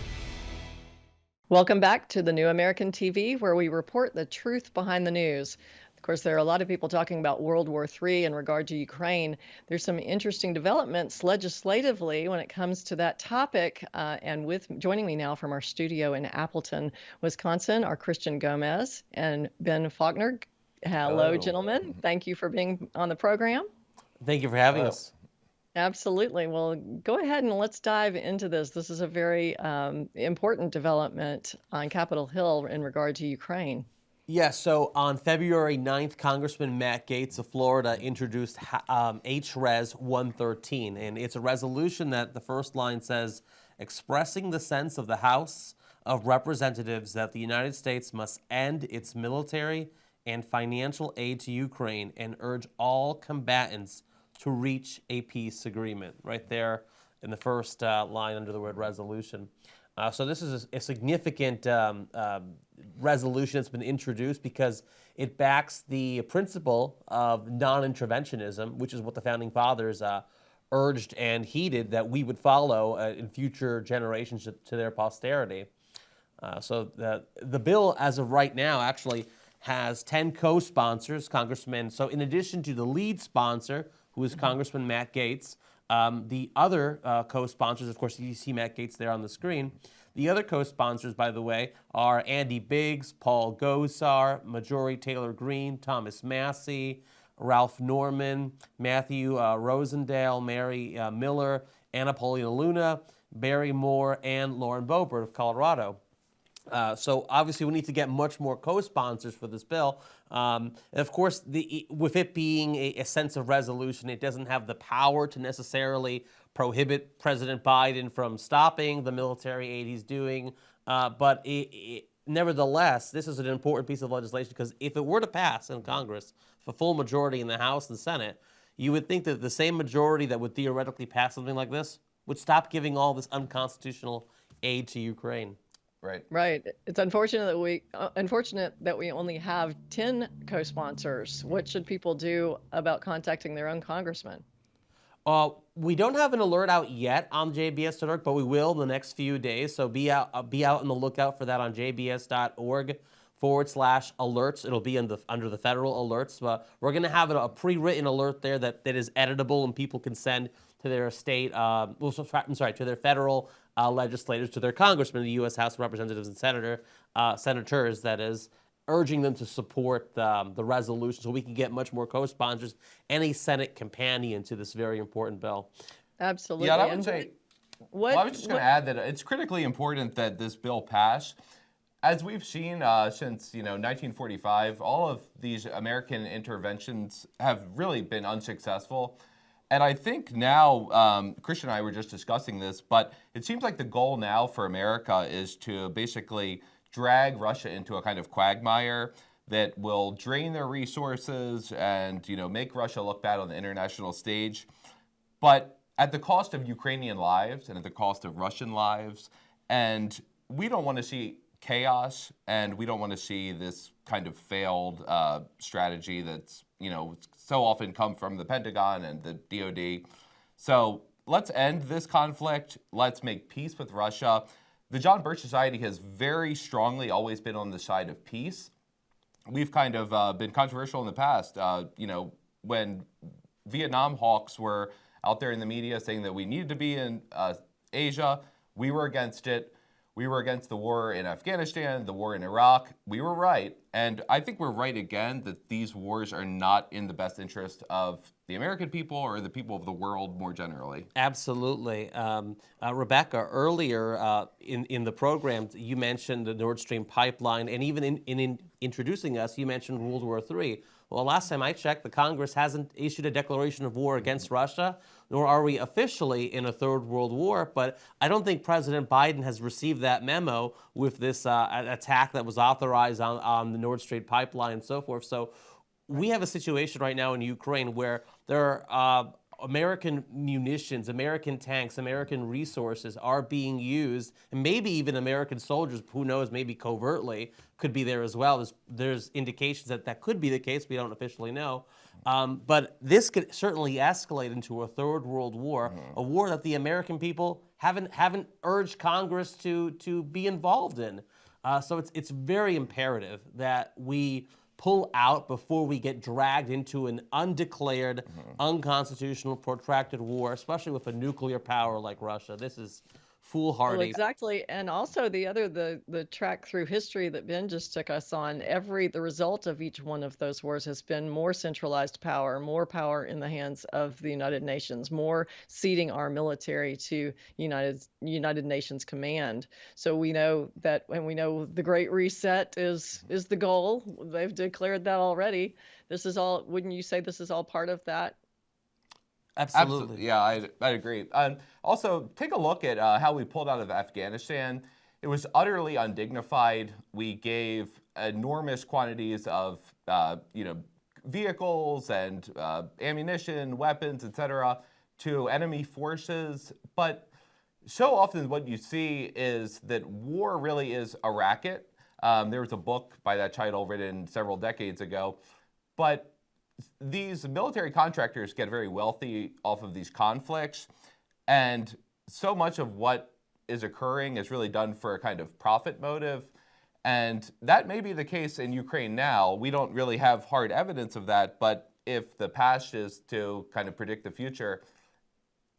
Welcome back to the New American TV, where we report the truth behind the news. Of course, there are a lot of people talking about World War III in regard to Ukraine. There's some interesting developments legislatively when it comes to that topic. And joining me now from our studio in Appleton, Wisconsin, are Christian Gomez and Ben Faulkner. Hello, gentlemen. Thank you for being on the program. Thank you for having us. Absolutely. Well, go ahead and let's dive into this. This is a very important development on Capitol Hill in regard to Ukraine. Yeah, so on February 9th, Congressman Matt Gaetz of Florida introduced HRES 113, and it's a resolution that the first line says, expressing the sense of the House of Representatives that the United States must end its military and financial aid to Ukraine and urge all combatants to reach a peace agreement, right there in the first line under the word resolution. So this is a significant resolution that's been introduced because it backs the principle of non-interventionism, which is what the Founding Fathers urged and heeded that we would follow in future generations to their posterity. So the bill, as of right now, actually has 10 co-sponsors, Congressman. So in addition to the lead sponsor, who is Congressman Matt Gaetz. The other co-sponsors, of course, you see Matt Gaetz there on the screen. The other co-sponsors, by the way, are Andy Biggs, Paul Gosar, Marjorie Taylor Greene, Thomas Massey, Ralph Norman, Matthew Rosendale, Mary Miller, Anna Paulina Luna, Barry Moore, and Lauren Boebert of Colorado. So obviously we need to get much more co-sponsors for this bill. And of course, with it being a sense of resolution, it doesn't have the power to necessarily prohibit President Biden from stopping the military aid he's doing. But nevertheless, this is an important piece of legislation because if it were to pass in Congress, for full majority in the House and Senate, you would think that the same majority that would theoretically pass something like this would stop giving all this unconstitutional aid to Ukraine. Right. It's unfortunate that we only have 10 co-sponsors. What should people do about contacting their own congressman? We don't have an alert out yet on jbs.org, but we will in the next few days. So be out on the lookout for that on jbs.org/alerts. It'll be under the federal alerts. We're going to have a pre-written alert there that is editable and people can send to their state, to their federal legislators, to their congressmen, the U.S. House of Representatives and senators, that is, urging them to support the resolution so we can get much more co-sponsors and a Senate companion to this very important bill. Absolutely. Yeah, and I would say, I was just going to add that it's critically important that this bill pass. As we've seen since 1945, all of these American interventions have really been unsuccessful. And I think now, Christian and I were just discussing this, but it seems like the goal now for America is to basically drag Russia into a kind of quagmire that will drain their resources and make Russia look bad on the international stage, but at the cost of Ukrainian lives and at the cost of Russian lives. And we don't want to see chaos, and we don't want to see this kind of failed strategy that's so often come from the Pentagon and the DoD. So let's end this conflict. Let's make peace with Russia. The John Birch Society has very strongly always been on the side of peace. We've kind of been controversial in the past. When Vietnam hawks were out there in the media saying that we needed to be in Asia, we were against it. We were against the war in Afghanistan, the war in Iraq. We were right. And I think we're right again that these wars are not in the best interest of the American people or the people of the world more generally. Absolutely. Rebecca, earlier in the program, you mentioned the Nord Stream pipeline, and even in introducing us, you mentioned World War III. Well, last time I checked, the Congress hasn't issued a declaration of war against Russia, nor are we officially in a third world war. But I don't think President Biden has received that memo with this attack that was authorized on the Nord Stream pipeline and so forth. So we have a situation right now in Ukraine where there are American munitions, American tanks, American resources are being used, and maybe even American soldiers, who knows, maybe covertly, could be there as well. There's indications that could be the case. We don't officially know. But this could certainly escalate into a third world war, a war that the American people haven't urged Congress to be involved in. So it's very imperative that we pull out before we get dragged into an undeclared, unconstitutional, protracted war, especially with a nuclear power like Russia. This is foolhardy. Well, exactly. And also the track through history that Ben just took us on, the result of each one of those wars has been more centralized power, more power in the hands of the United Nations, more ceding our military to United Nations command. So we know that, and we know the Great Reset is the goal. They've declared that already. This is all, wouldn't you say this is all part of that? Absolutely. Yeah, I agree. Also, take a look at how we pulled out of Afghanistan. It was utterly undignified. We gave enormous quantities of, vehicles and ammunition, weapons, etc., to enemy forces. But so often what you see is that war really is a racket. There was a book by that title written several decades ago. But these military contractors get very wealthy off of these conflicts, and so much of what is occurring is really done for a kind of profit motive, and that may be the case in Ukraine now. We don't really have hard evidence of that, but if the past is to kind of predict the future,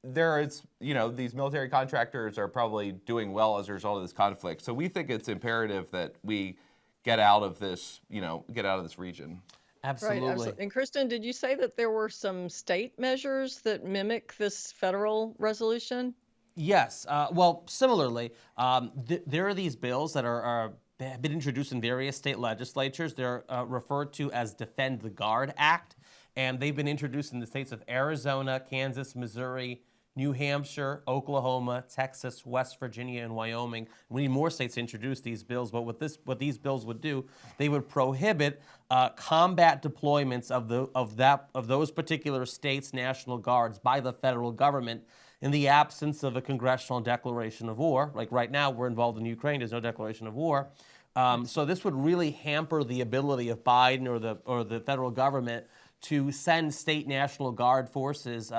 there is, these military contractors are probably doing well as a result of this conflict. So we think it's imperative that we get out of this, region. Absolutely. Right, absolutely. And Kristen, did you say that there were some state measures that mimic this federal resolution? Yes. Well, similarly, there are these bills that have been introduced in various state legislatures. They're referred to as Defend the Guard Act, and they've been introduced in the states of Arizona, Kansas, Missouri, New Hampshire, Oklahoma, Texas, West Virginia, and Wyoming. We need more states to introduce these bills, but what these bills would do, they would prohibit combat deployments of those particular states' National Guards by the federal government in the absence of a congressional declaration of war. Like right now, we're involved in Ukraine, there's no declaration of war. So this would really hamper the ability of Biden or the federal government to send state National Guard forces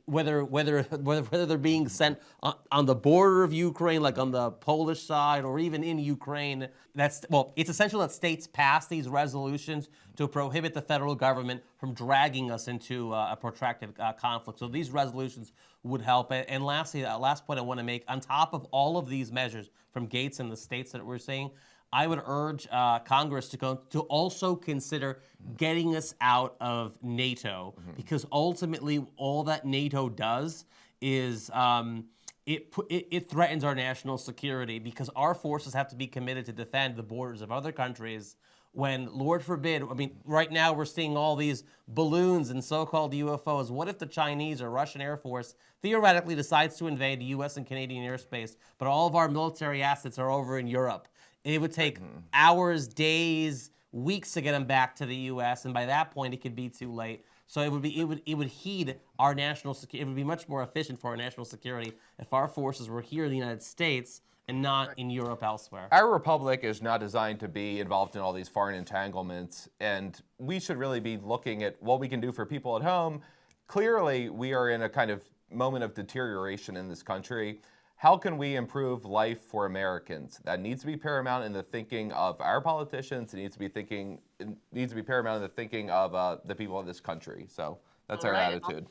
whether they're being sent on the border of Ukraine, like on the Polish side, or even in Ukraine. It's essential that states pass these resolutions to prohibit the federal government from dragging us into a protracted conflict. So these resolutions would help. And lastly, last point I want to make, on top of all of these measures from Gates and the states that we're seeing, I would urge Congress to also consider getting us out of NATO, because ultimately all that NATO does is it threatens our national security, because our forces have to be committed to defend the borders of other countries. When, Lord forbid, I mean, right now we're seeing all these balloons and so-called UFOs. What if the Chinese or Russian Air Force theoretically decides to invade U.S. and Canadian airspace, but all of our military assets are over in Europe? It would take hours, days, weeks to get them back to the U.S., and by that point, it could be too late. So it would heed our national security. It would be much more efficient for our national security if our forces were here in the United States and not in Europe elsewhere. Our republic is not designed to be involved in all these foreign entanglements, and we should really be looking at what we can do for people at home. Clearly, we are in a kind of moment of deterioration in this country. How can we improve life for Americans? That needs to be paramount in the thinking of our politicians. It needs to be paramount in the thinking of the people of this country. So that's our attitude.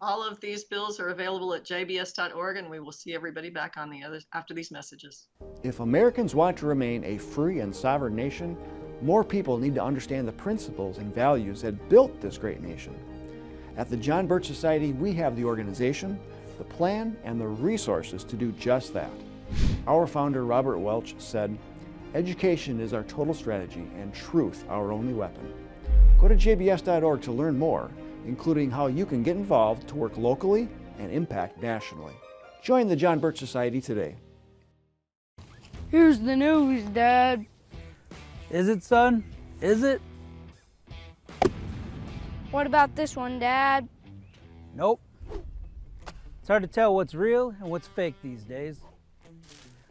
All of these bills are available at jbs.org, and we will see everybody back on the others after these messages. If Americans want to remain a free and sovereign nation, more people need to understand the principles and values that built this great nation. At the John Birch Society, we have the organization, the plan, and the resources to do just that. Our founder, Robert Welch, said, "Education is our total strategy and truth our only weapon." Go to jbs.org to learn more, including how you can get involved to work locally and impact nationally. Join the John Birch Society today. Here's the news, Dad. Is it, son? Is it? What about this one, Dad? Nope. It's hard to tell what's real and what's fake these days.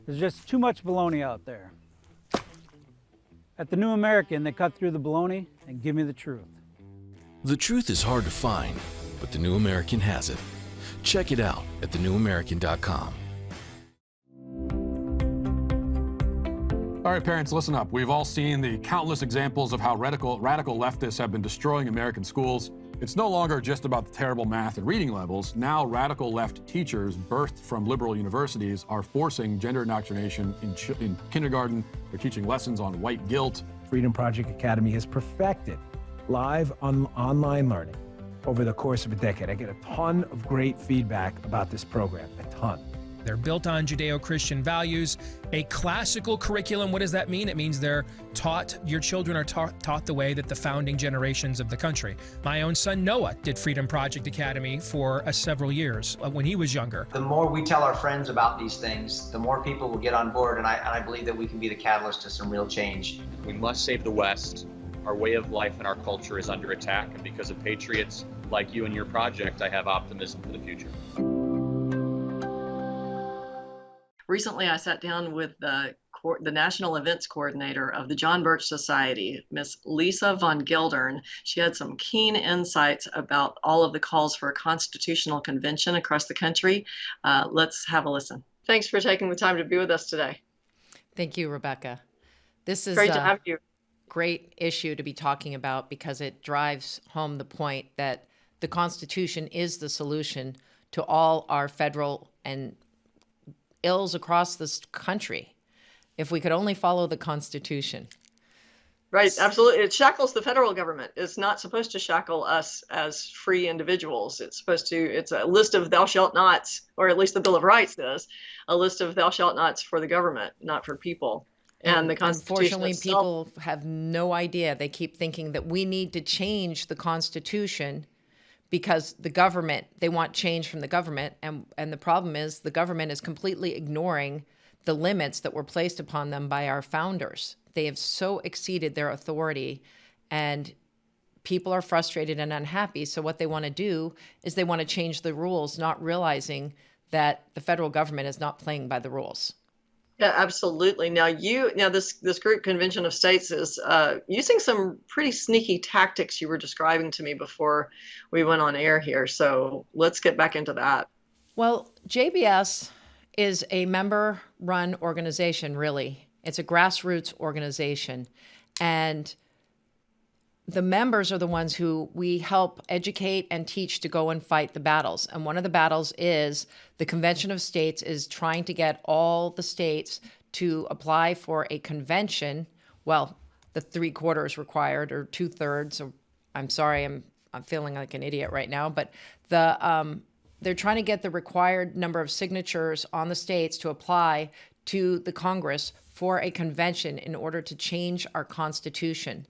There's just too much baloney out there. At the New American, they cut through the baloney and give me the truth. The truth is hard to find, but the New American has it. Check it out at thenewamerican.com. All right, parents, listen up. We've all seen the countless examples of how radical leftists have been destroying American schools. It's no longer just about the terrible math and reading levels. Now, radical left teachers birthed from liberal universities are forcing gender indoctrination in kindergarten. They're teaching lessons on white guilt. Freedom Project Academy has perfected live online learning over the course of a decade. I get a ton of great feedback about this program, a ton. They're built on Judeo-Christian values, a classical curriculum. What does that mean? It means they're taught, your children are taught the way that the founding generations of the country. My own son Noah did Freedom Project Academy for several years when he was younger. The more we tell our friends about these things, the more people will get on board, and I believe that we can be the catalyst to some real change. We must save the West. Our way of life and our culture is under attack, and because of patriots like you and your project, I have optimism for the future. Recently, I sat down with the National Events Coordinator of the John Birch Society, Miss Lisa Von Geldern. She had some keen insights about all of the calls for a constitutional convention across the country. Let's have a listen. Thanks for taking the time to be with us today. Thank you, Rebecca. This is great to have you. Great issue to be talking about because it drives home the point that the Constitution is the solution to all our federal and ills across this country. If we could only follow the Constitution. Right, absolutely. It shackles the federal government. It's not supposed to shackle us as free individuals. It's a list of thou shalt nots, or at least the Bill of Rights is, a list of thou shalt nots for the government, not for people. And the Constitution unfortunately, itself, people have no idea. They keep thinking that we need to change the Constitution because the government, they want change from the government. And the problem is the government is completely ignoring the limits that were placed upon them by our founders. They have so exceeded their authority, and people are frustrated and unhappy. So what they want to do is they want to change the rules, not realizing that the federal government is not playing by the rules. Yeah, absolutely. Now this group Convention of States is using some pretty sneaky tactics you were describing to me before we went on air here. So let's get back into that. Well, JBS is a member-run organization, really. It's a grassroots organization. And the members are the ones who we help educate and teach to go and fight the battles. And one of the battles is the Convention of States is trying to get all the states to apply for a convention. Well, the 3/4 required, or 2/3. Or, I'm sorry, I'm feeling like an idiot right now. But they're trying to get the required number of signatures on the states to apply to the Congress for a convention in order to change our Constitution.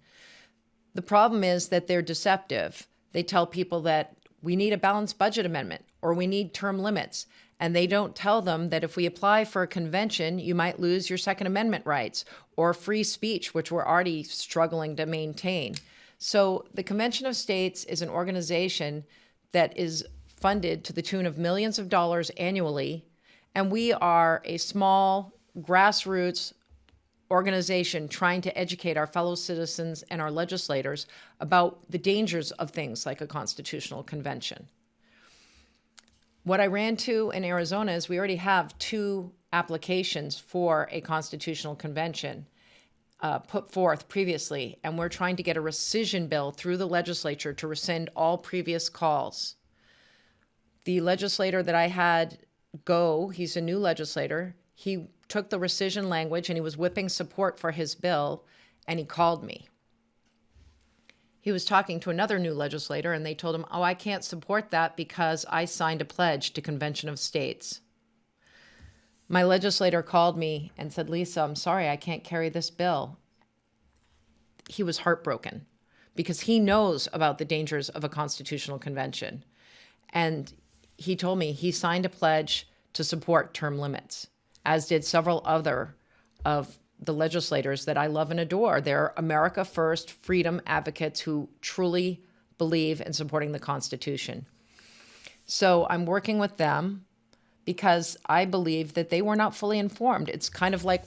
The problem is that they're deceptive. They tell people that we need a balanced budget amendment or we need term limits. And they don't tell them that if we apply for a convention, you might lose your Second Amendment rights or free speech, which we're already struggling to maintain. So the Convention of States is an organization that is funded to the tune of millions of dollars annually. And we are a small grassroots organization trying to educate our fellow citizens and our legislators about the dangers of things like a constitutional convention. What I ran to in Arizona is we already have 2 applications for a constitutional convention put forth previously, and we're trying to get a rescission bill through the legislature to rescind all previous calls. The legislator that I had go, he's a new legislator, he took the rescission language and he was whipping support for his bill, and he called me. He was talking to another new legislator, and they told him, oh, I can't support that because I signed a pledge to Convention of States. My legislator called me and said, Lisa, I'm sorry, I can't carry this bill. He was heartbroken because he knows about the dangers of a constitutional convention. And he told me he signed a pledge to support term limits, as did several other of the legislators that I love and adore. They're America First freedom advocates who truly believe in supporting the Constitution. So I'm working with them because I believe that they were not fully informed. It's kind of like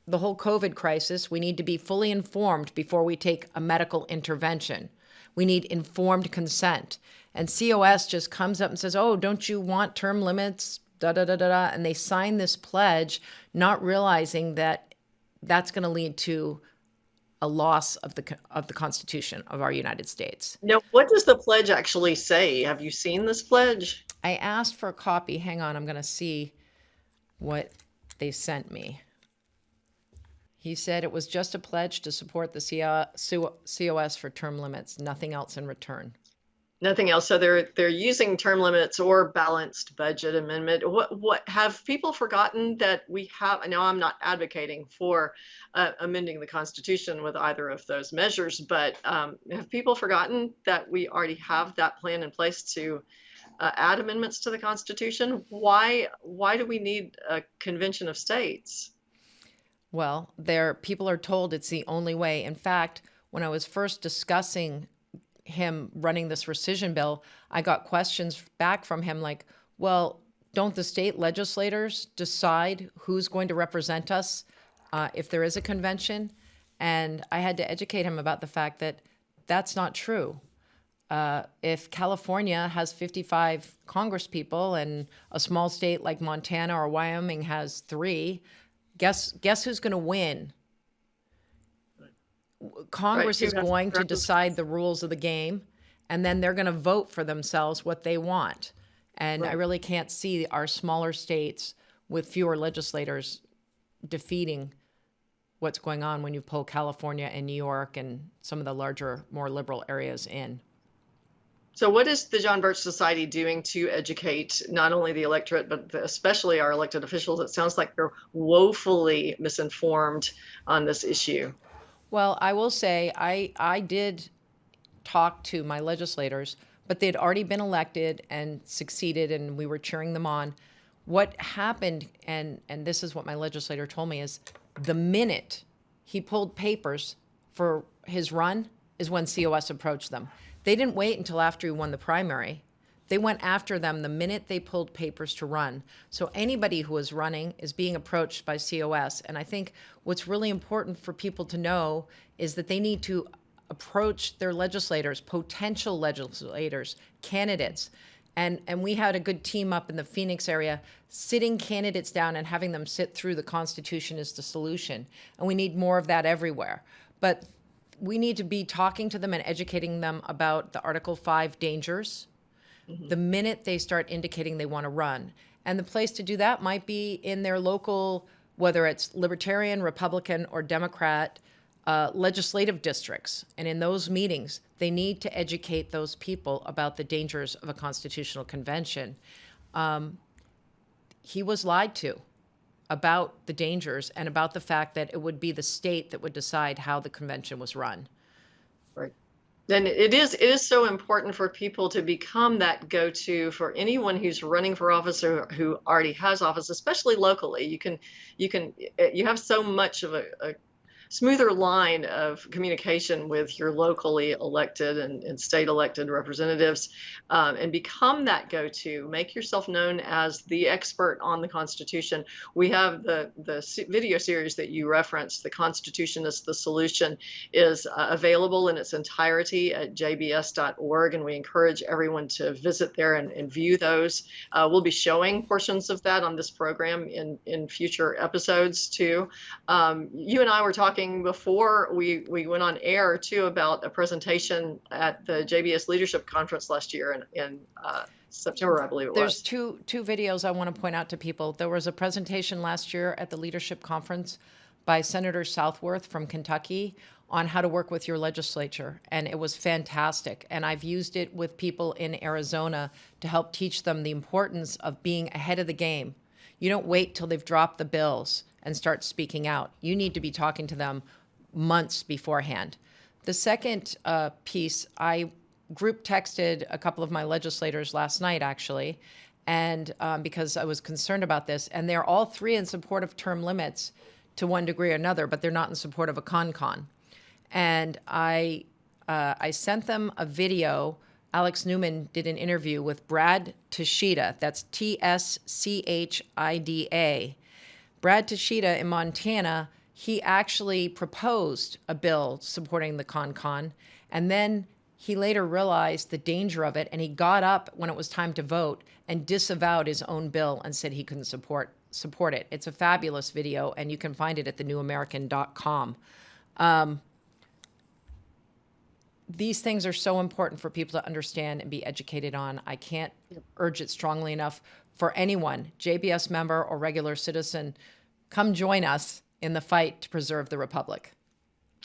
the whole COVID crisis. We need to be fully informed before we take a medical intervention. We need informed consent. And COS just comes up and says, oh, don't you want term limits? And they sign this pledge, not realizing that that's going to lead to a loss of the Constitution of our United States. Now, what does the pledge actually say? Have you seen this pledge? I asked for a copy. Hang on, I'm going to see what they sent me. He said it was just a pledge to support the COS for term limits, nothing else in return. Nothing else. So they're using term limits or balanced budget amendment. What have people forgotten that we have? Now, I'm not advocating for amending the Constitution with either of those measures, but have people forgotten that we already have that plan in place to add amendments to the Constitution? Why do we need a convention of states? Well, people are told it's the only way. In fact, when I was first discussing him running this rescission bill, I got questions back from him like, well, don't the state legislators decide who's going to represent us if there is a convention? And I had to educate him about the fact that that's not true. If California has 55 congresspeople and a small state like Montana or Wyoming has 3, guess who's going to win? Congress is going to decide the rules of the game, and then they're going to vote for themselves what they want. And I really can't see our smaller states with fewer legislators defeating what's going on when you pull California and New York and some of the larger, more liberal areas in. So what is the John Birch Society doing to educate not only the electorate, but especially our elected officials? It sounds like they're woefully misinformed on this issue. Well, I will say I did talk to my legislators, but they'd already been elected and succeeded, and we were cheering them on. What happened, and this is what my legislator told me, is the minute he pulled papers for his run is when COS approached them. They didn't wait until after he won the primary. They went after them the minute they pulled papers to run. So anybody who is running is being approached by COS. And I think what's really important for people to know is that they need to approach their legislators, potential legislators, candidates. And we had a good team up in the Phoenix area, sitting candidates down and having them sit through the Constitution is the solution. And we need more of that everywhere. But we need to be talking to them and educating them about the Article 5 dangers the minute they start indicating they want to run. And the place to do that might be in their local, whether it's Libertarian, Republican, or Democrat legislative districts. And in those meetings, they need to educate those people about the dangers of a constitutional convention. He was lied to about the dangers and about the fact that it would be the state that would decide how the convention was run. Right. And it is so important for people to become that go-to for anyone who's running for office or who already has office, especially locally. You have so much of a smoother line of communication with your locally elected and state elected representatives, and become that go-to. Make yourself known as the expert on the Constitution. We have the video series that you referenced, The Constitution is the Solution, is available in its entirety at jbs.org, and we encourage everyone to visit there and view those. We'll be showing portions of that on this program in future episodes too. You and I were talking before we went on air too about a presentation at the JBS Leadership Conference last year in September, I believe it was. There's two videos I want to point out to people. There was a presentation last year at the Leadership Conference by Senator Southworth from Kentucky on how to work with your legislature, and it was fantastic. And I've used it with people in Arizona to help teach them the importance of being ahead of the game. You don't wait till they've dropped the bills and start speaking out. You need to be talking to them months beforehand. The second piece, I group texted a couple of my legislators last night, actually, and because I was concerned about this, and they're all three in support of term limits to one degree or another, but they're not in support of a con. And I sent them a video. Alex Newman did an interview with Brad Tschida, that's Tschida. Brad Tschida in Montana, he actually proposed a bill supporting the con, and then he later realized the danger of it, and he got up when it was time to vote and disavowed his own bill and said he couldn't support it. It's a fabulous video, and you can find it at thenewamerican.com. These things are so important for people to understand and be educated on. I can't urge it strongly enough for anyone, JBS member or regular citizen. Come join us in the fight to preserve the Republic.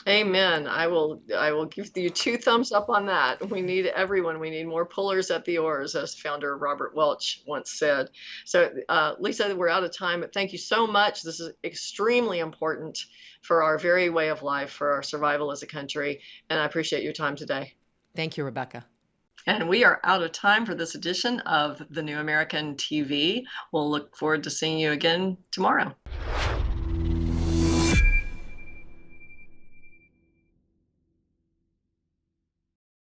Amen. I will give you 2 thumbs up on that. We need everyone. We need more pullers at the oars, as founder Robert Welch once said. So, Lisa, we're out of time, but thank you so much. This is extremely important for our very way of life, for our survival as a country, and I appreciate your time today. Thank you, Rebecca. And we are out of time for this edition of The New American TV. We'll look forward to seeing you again tomorrow.